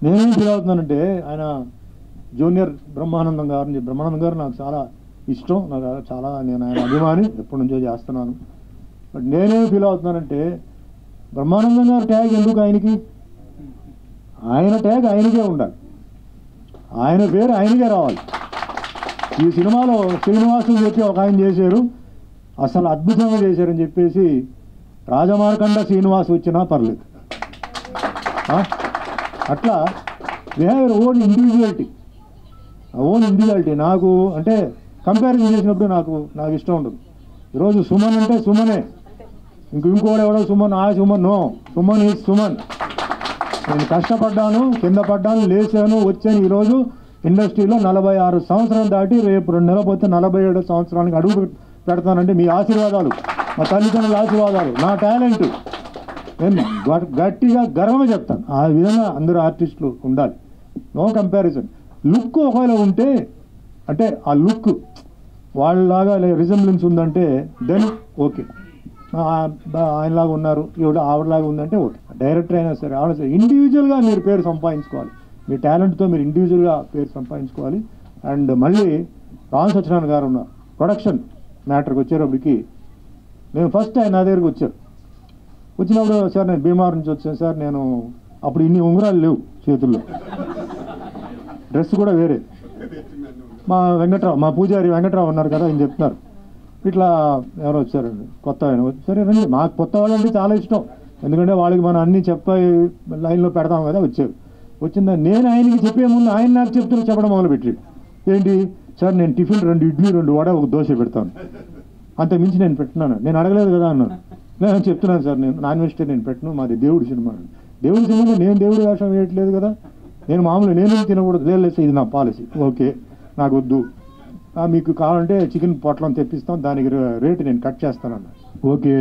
నేనేం ఫీల్ అవుతున్నానంటే ఆయన జూనియర్ బ్రహ్మానందం గారు నాకు చాలా ఇష్టం, నేను ఆయన అభిమాని, ఎప్పటి నుంచో చేస్తున్నాను. బట్ నేనేం ఫీల్ అవుతున్నానంటే బ్రహ్మానందం గారు ట్యాగ్ ఎందుకు ఆయనకి? ఆయన ట్యాగ్ ఆయనకే ఉండాలి, ఆయన పేరు ఆయనకే రావాలి. ఈ సినిమాలో శ్రీనివాసుని చెప్పి ఒక ఆయన చేశారు, అసలు అద్భుతంగా చేశారని చెప్పేసి రాజమార్కండ శ్రీనివాస్ వచ్చినా పర్లేదు. అట్లా వీ హ్యావ్ ఓన్ ఇండివిజువాలిటీ. నాకు అంటే కంపారిజన్ చేసినప్పుడు నాకు ఇష్టం ఉండదు. ఈరోజు సుమన్ అంటే సుమనే, ఇంకోడు ఎవడో సుమన్, నో, సుమన్ ఈజ్ సుమన్. నేను కష్టపడ్డాను, కింద పడ్డాను, లేచాను, వచ్చాను. ఈరోజు ఇండస్ట్రీలో 46 సంవత్సరాలు దాటి రేపు 2 నెలలు పోతే 47వ సంవత్సరానికి అడుగు పెడతానంటే మీ ఆశీర్వాదాలు మా తల్లిదండ్రుల ఆశీర్వాదాలు, నా టాలెంట్, నేను గట్టిగా గర్వంగా చెప్తాను. ఆ విధంగా అందరూ ఆర్టిస్టులు ఉండాలి. No comparison. లుక్ ఒకవేళ ఉంటే, అంటే ఆ లుక్ వాళ్ళలాగా రిజంబ్లెన్స్ ఉందంటే దెన్ ఓకే, ఆయనలాగా ఉన్నారు, ఆవిడలాగా ఉందంటే ఓకే. డైరెక్టర్ అయినా సరే, ఆవిడ సరే, ఇండివిజువల్గా మీరు పేరు సంపాదించుకోవాలి. మీ టాలెంట్తో మీరు ఇండివిజువల్గా పేరు సంపాదించుకోవాలి. అండ్ మళ్ళీ రామ్ సత్యనారాయణ గారు ఉన్నారు. ప్రొడక్షన్ మ్యాటర్కి వచ్చేటప్పటికి నేను ఫస్ట్ ఆయన నా దగ్గరికి వచ్చారు. వచ్చినప్పుడు సార్ నేను బీమార్ నుంచి వచ్చాను సార్, నేను అప్పుడు ఇన్ని ఉంగరాలు లేవు చేతుల్లో, డ్రెస్ కూడా వేరే. మా వెంకట్రావు, మా పూజారి వెంకట్రావు ఉన్నారు కదా, ఆయన చెప్తున్నారు ఇట్లా ఎవరో వచ్చారండి కొత్త ఆయన. సరే రండి, మాకు కొత్త వాళ్ళంటే చాలా ఇష్టం, ఎందుకంటే వాళ్ళకి మనం అన్నీ చెప్పి లైన్లో పెడతాం కదా. వచ్చారు. వచ్చిందా నేను ఆయనకి చెప్పే ముందు ఆయన నాకు చెప్పడం మొదలుపెట్టి, ఏంటి సార్ నేను టిఫిన్ 2 ఇడ్లీ 2 వడ 1 దోశ పెడతాను, అంత మించి నేను పెట్టినాను, నేను అడగలేదు కదా అన్నాను. నేను చెప్తున్నాను సార్, నేను నాన్ వెజిటేరియన్ పెట్టను, మాది దేవుడి సినిమా. దేవుడి సినిమాలో నేను దేవుడి వేషం వేయట్లేదు కదా, నేను మామూలుగా నేను తినకూడదు, లేదు ఇది నా పాలసీ, ఓకే నాకు వద్దు, మీకు కావాలంటే చికెన్ పొట్లం తెప్పిస్తాం, దానికి రేటు నేను కట్ చేస్తానన్నా, ఓకే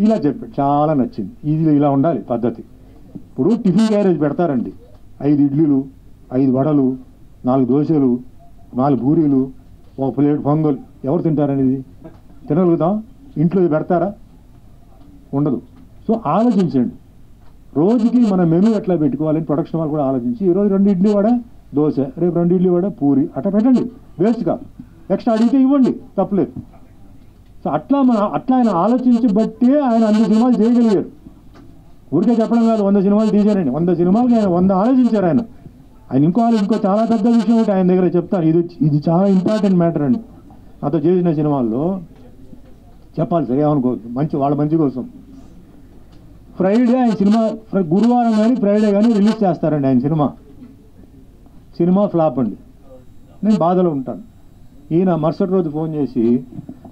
ఇలా చెప్పాడు. చాలా నచ్చింది. ఇది ఇలా ఉండాలి పద్ధతి. ఇప్పుడు టిఫిన్ క్యారేజ్ పెడతారండి, 5 ఇడ్లీలు 5 వడలు 4 దోశలు 4 పూరీలు 1 ప్లేట్ పొంగల్, ఎవరు తింటారనేది? తినగలుగుతాం? ఇంట్లో పెడతారా? ఉండదు. సో ఆలోచించండి, రోజుకి మన మెనూ ఎట్లా పెట్టుకోవాలని ప్రొడక్షన్ వాళ్ళు కూడా ఆలోచించి, ఈరోజు 2 ఇడ్లీ వడ దోశ, రేపు 2 ఇడ్లీ వడ పూరి అట్లా పెట్టండి, వేస్ట్గా. ఎక్స్ట్రా అడిగితే ఇవ్వండి, తప్పలేదు. సో అట్లా ఆయన ఆలోచించి బట్టే ఆయన అన్ని సినిమాలు చేయగలిగారు. ఊరికే చెప్పడం కాదు, 100 సినిమాలు తీశారండి, 100 సినిమాలకి ఆయన 100 ఆలోచించారు. ఆయన ఇంకో చాలా పెద్ద విషయం ఒకటి ఆయన దగ్గర చెప్తాను. ఇది చాలా ఇంపార్టెంట్ మ్యాటర్ అండి. నాతో చేసిన సినిమాల్లో చెప్పాలి సార్, ఏమనుకోవద్దు, వాళ్ళ మంచి కోసం. ఫ్రైడే ఆయన సినిమా, గురువారం కానీ ఫ్రైడే కానీ రిలీజ్ చేస్తారండి ఆయన సినిమా ఫ్లాప్ అండి. నేను బాధలో ఉంటాను. ఈయన మరుసటి రోజు ఫోన్ చేసి,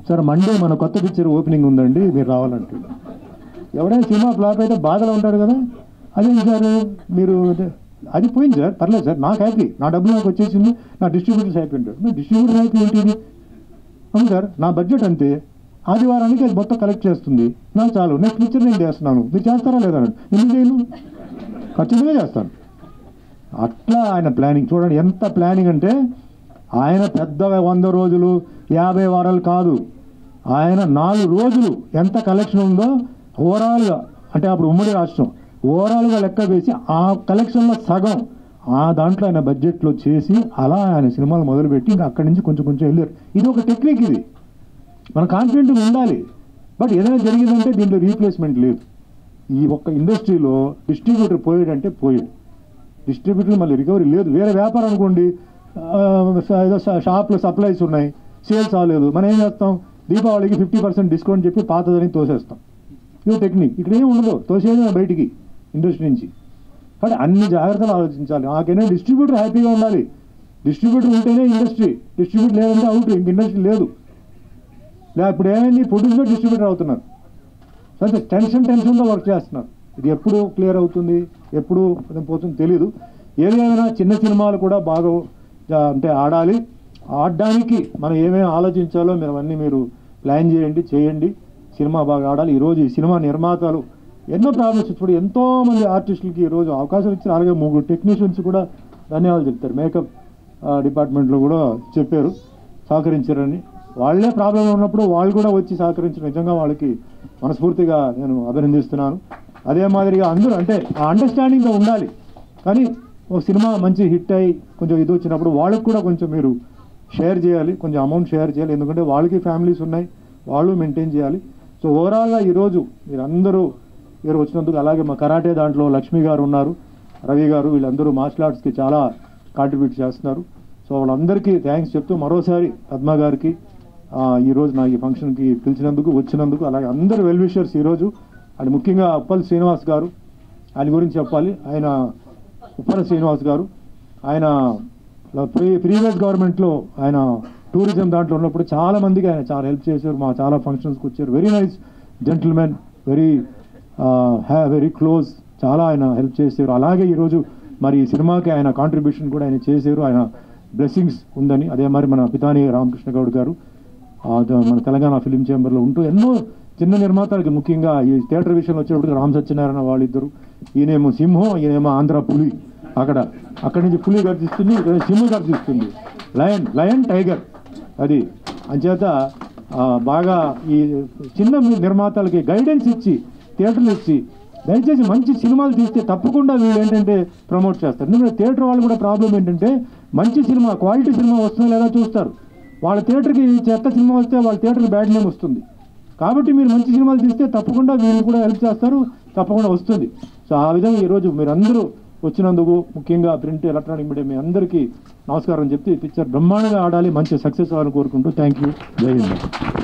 సార్ మండే మన కొత్త పిక్చర్ ఓపెనింగ్ ఉందండి, మీరు రావాలంటే. ఎవడైనా సినిమా ఫ్లాప్ అయితే బాధలో ఉంటాడు కదా. అదేంటి సార్ మీరు, అది పోయింది సార్, పర్లేదు సార్, నాకు హ్యాపీ, నా డబ్బులు నాకు వచ్చేసింది, నా డిస్ట్రిబ్యూటర్స్ హ్యాపీ ఉంటాడు. మీ డిస్ట్రిబ్యూటర్ హ్యాపీ ఏంటిది? అవును సార్, నా బడ్జెట్ అంతే, ఆదివారానికి అది మొత్తం కలెక్ట్ చేస్తుంది, నాకు చాలు, నెక్స్ట్ పిక్చర్ నేను చేస్తున్నాను, మీరు చేస్తారా లేదా? ఎందుకు చేయను? ఖచ్చితంగా చేస్తాను. అట్లా ఆయన ప్లానింగ్ చూడండి, ఎంత ప్లానింగ్ అంటే ఆయన పెద్దగా 100 రోజులు 50 వారాలు కాదు, ఆయన 4 రోజులు ఎంత కలెక్షన్ ఉందో ఓవరాల్గా, అంటే అప్పుడు ఉమ్మడి రాష్ట్రం ఓవరాల్గా లెక్క వేసి ఆ కలెక్షన్లో సగం ఆ దాంట్లో ఆయన బడ్జెట్లో చేసి అలా ఆయన సినిమాలు మొదలుపెట్టి ఇంకా అక్కడి నుంచి కొంచెం వెళ్ళారు. ఇది ఒక టెక్నిక్, ఇది మన కాన్ఫిడెంట్గా ఉండాలి. బట్ ఏదైనా జరిగిందంటే దీంట్లో రీప్లేస్మెంట్ లేదు. ఈ ఒక్క ఇండస్ట్రీలో డిస్ట్రిబ్యూటర్ పోయాడంటే పోయాడు, డిస్ట్రిబ్యూటర్ మళ్ళీ రికవరీ లేదు. వేరే వ్యాపారం అనుకోండి, ఏదో షాప్లో సప్లైస్ ఉన్నాయి, సేల్స్ అవ్వలేదు, మనం ఏం చేస్తాం? దీపావళికి 50% డిస్కౌంట్ చెప్పి పాతదని తోసేస్తాం. ఇది టెక్నిక్. ఇక్కడ ఏమి ఉండదు, తోసేది బయటికి ఇండస్ట్రీ నుంచి. కానీ అన్ని జాగ్రత్తలు ఆలోచించాలి. నాకైనా డిస్ట్రిబ్యూటర్ హ్యాపీగా ఉండాలి. డిస్ట్రిబ్యూటర్ ఉంటేనే ఇండస్ట్రీ, డిస్ట్రిబ్యూటర్ లేదంటే అవుట్, ఇంక ఇండస్ట్రీ లేదు. ఇప్పుడు ఏమైంది, ప్రొడ్యూసర్ డిస్ట్రిబ్యూటర్ అవుతున్నారు. సో టెన్షన్తో వర్క్ చేస్తున్నారు. ఇది ఎప్పుడు క్లియర్ అవుతుంది, ఎప్పుడు పోతుంది తెలియదు. ఏదైనా చిన్న సినిమాలు కూడా బాగా అంటే ఆడడానికి మనం ఏమేమి ఆలోచించాలో మీరు ప్లాన్ చేయండి. సినిమా బాగా ఆడాలి. ఈరోజు ఈ సినిమా నిర్మాతలు ఎన్నో ప్రాబ్లమ్స్, ఇప్పుడు ఎంతోమంది ఆర్టిస్టులకి ఈరోజు అవకాశం ఇచ్చారు. అలాగే 3 టెక్నీషియన్స్ కూడా ధన్యవాదాలు చెప్తారు. మేకప్ డిపార్ట్మెంట్లో కూడా చెప్పారు, సహకరించారని. వాళ్ళే ప్రాబ్లంలో ఉన్నప్పుడు వాళ్ళు కూడా వచ్చి సహకరించారు. నిజంగా వాళ్ళకి మనస్ఫూర్తిగా నేను అభినందిస్తున్నాను. అదే మాదిరిగా అందరూ అంటే ఆ అండర్స్టాండింగ్గా ఉండాలి. కానీ ఒక సినిమా మంచి హిట్ అయ్యి కొంచెం ఇది వచ్చినప్పుడు వాళ్ళకి కూడా కొంచెం మీరు షేర్ చేయాలి, కొంచెం అమౌంట్ షేర్ చేయాలి. ఎందుకంటే వాళ్ళకి ఫ్యామిలీస్ ఉన్నాయి, వాళ్ళు మెయింటైన్ చేయాలి. సో ఓవరాల్గా ఈరోజు మీరు అందరూ వచ్చినందుకు, అలాగే మా కరాటే దాంట్లో లక్ష్మి గారు ఉన్నారు, రవి గారు, వీళ్ళందరూ మార్షల్ ఆర్ట్స్కి చాలా కాంట్రిబ్యూట్ చేస్తున్నారు. సో వాళ్ళందరికీ థ్యాంక్స్ చెప్తూ మరోసారి పద్మ గారికి ఈరోజు నాకు ఈ ఫంక్షన్కి పిలిచినందుకు, వచ్చినందుకు, అలాగే అందరు వెల్ విషర్స్ ఈరోజు. అండ్ ముఖ్యంగా ఉప్పల్ శ్రీనివాస్ గారు, ఆయన గురించి చెప్పాలి. ఆయన ఉప్పల్ శ్రీనివాస్ గారు, ఆయన ప్రీవియస్ గవర్నమెంట్లో ఆయన టూరిజం దాంట్లో ఉన్నప్పుడు చాలా మందికి ఆయన చాలా హెల్ప్ చేశారు. మా చాలా ఫంక్షన్స్కి వచ్చారు. Very nice gentlemen, very close, చాలా ఆయన హెల్ప్ చేశారు. అలాగే ఈరోజు మరి ఈ సినిమాకి ఆయన కాంట్రిబ్యూషన్ కూడా ఆయన చేశారు. ఆయన బ్లెస్సింగ్స్ ఉందని. అదే మరి మన పితాని రామకృష్ణ గౌడ్ గారు, మన తెలంగాణ ఫిలిం చేంబర్లో ఉంటూ ఎన్నో చిన్న నిర్మాతలకి, ముఖ్యంగా ఈ థియేటర్ విషయంలో వచ్చేటప్పటికి రామ్ సత్యనారాయణ వాళ్ళిద్దరు, ఈయనేమో సింహం, ఈయనేమో ఆంధ్ర పులి. అక్కడి నుంచి పులి గర్జిస్తుంది, ఇక్కడ సింహం గర్జిస్తుంది, లయన్ టైగర్. అది అంచేత బాగా ఈ చిన్న నిర్మాతలకి గైడెన్స్ ఇచ్చి, థియేటర్లు ఇచ్చి, దయచేసి మంచి సినిమాలు తీస్తే తప్పకుండా వీళ్ళు ఏంటంటే ప్రమోట్ చేస్తారు. ఎందుకంటే థియేటర్ వాళ్ళు కూడా ప్రాబ్లం ఏంటంటే మంచి సినిమా, క్వాలిటీ సినిమా వస్తుందో లేదా చూస్తారు. వాళ్ళ థియేటర్కి చెత్త సినిమా వస్తే వాళ్ళ థియేటర్కి బ్యాడ్ నేమ్ వస్తుంది. కాబట్టి మీరు మంచి సినిమాలు తీస్తే తప్పకుండా వీళ్ళు కూడా హెల్ప్ చేస్తారు, తప్పకుండా వస్తుంది. సో ఆ విధంగా ఈరోజు మీరు అందరూ వచ్చినందుకు, ముఖ్యంగా ప్రింట్ ఎలక్ట్రానిక్ మీడియా మీ అందరికీ నమస్కారం చెప్తే ఈ పిక్చర్ బ్రహ్మాండంగా ఆడాలి, మంచి సక్సెస్ అవ్వాలని కోరుకుంటూ థ్యాంక్ యూ. జై హింద్.